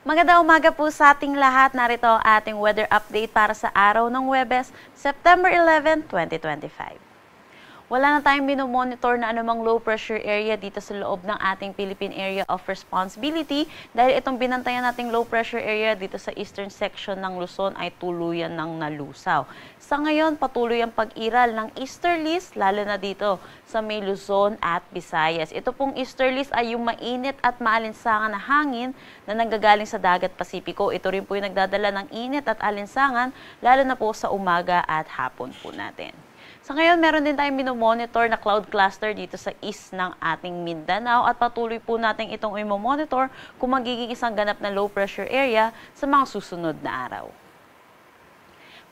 Magandang umaga po sa ating lahat. Narito ang ating weather update para sa araw ng Huwebes, September 11, 2025. Wala na tayong minomonitor na anumang low pressure area dito sa loob ng ating Philippine Area of Responsibility dahil itong binantayan nating low pressure area dito sa eastern section ng Luzon ay tuluyan ng nalusaw. Sa ngayon, patuloy ang pag-iral ng easterlies lalo na dito sa may Luzon at Visayas. Ito pong easterlies ay yung mainit at maalinsangan na hangin na nanggagaling sa dagat Pasipiko. Ito rin po yung nagdadala ng init at alinsangan lalo na po sa umaga at hapon po natin. Sa ngayon, meron din tayong minomonitor na cloud cluster dito sa east ng ating Mindanao at patuloy po natin itong i-monitor kung magiging isang ganap na low pressure area sa mga susunod na araw.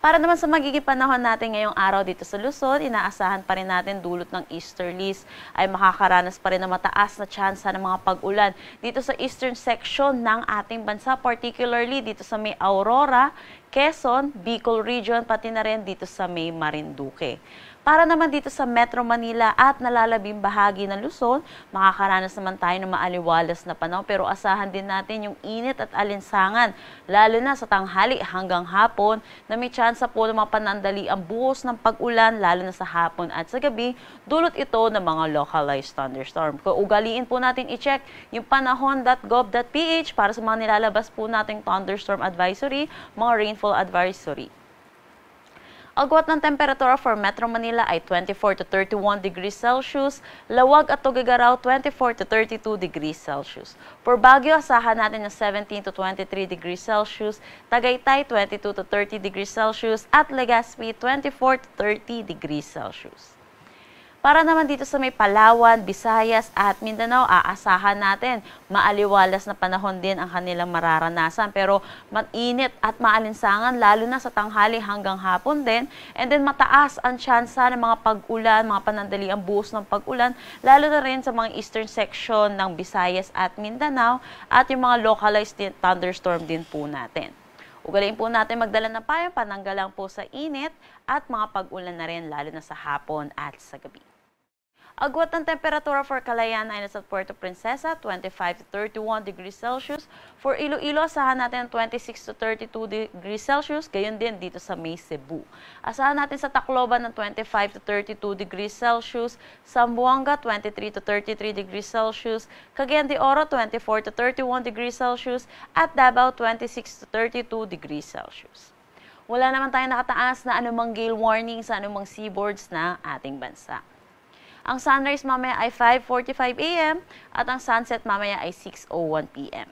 Para naman sa magiging panahon natin ngayong araw dito sa Luzon, inaasahan pa rin natin dulot ng easterlies ay makakaranas pa rin ng mataas na tsansa ng mga pag-ulan dito sa eastern section ng ating bansa, particularly dito sa may Aurora, Quezon, Bicol Region, pati na rin dito sa may Marinduque. Para naman dito sa Metro Manila at nalalabing bahagi ng Luzon, makakaranas naman tayo ng maaliwalas na panahon pero asahan din natin yung init at alinsangan, lalo na sa tanghali hanggang hapon na may tsansa po ng mga panandali ang buhos ng pag-ulan lalo na sa hapon at sa gabi, dulot ito ng mga localized thunderstorm. Kung ugaliin po natin i-check yung panahon.gov.ph para sa mga nilalabas po nating thunderstorm advisory, mga rainfall advisory. Agwat ng temperatura for Metro Manila ay 24 to 31 degrees Celsius, Lawag at Tuguegarao 24 to 32 degrees Celsius. For Baguio, asahan natin ng 17 to 23 degrees Celsius, Tagaytay 22 to 30 degrees Celsius at Legazpi 24 to 30 degrees Celsius. Para naman dito sa may Palawan, Visayas at Mindanao, aasahan natin maaliwalas na panahon din ang kanilang mararanasan pero mainit at maalinsangan lalo na sa tanghali hanggang hapon din, and then mataas ang tsansa ng mga pag-ulan, mga panandali ang buhos ng pag-ulan lalo na rin sa mga eastern section ng Visayas at Mindanao at yung mga localized thunderstorm din po natin. Ugaliin po natin magdala ng payong pananggalang po sa init at mga pag-ulan na rin lalo na sa hapon at sa gabi. Agwat ng temperatura for Calayan ay nasa Puerto Princesa, 25 to 31 degrees Celsius. For Iloilo, asahan natin 26 to 32 degrees Celsius. Gayon din dito sa may Cebu. Asahan natin sa Tacloban ng 25 to 32 degrees Celsius. Zamboanga, 23 to 33 degrees Celsius. Cagayan de Oro, 24 to 31 degrees Celsius. At Davao, 26 to 32 degrees Celsius. Wala naman tayong nakataas na anumang gale warning sa anumang seaboards na ating bansa. Ang sunrise mamaya ay 5:45 AM at ang sunset mamaya ay 6:01 PM.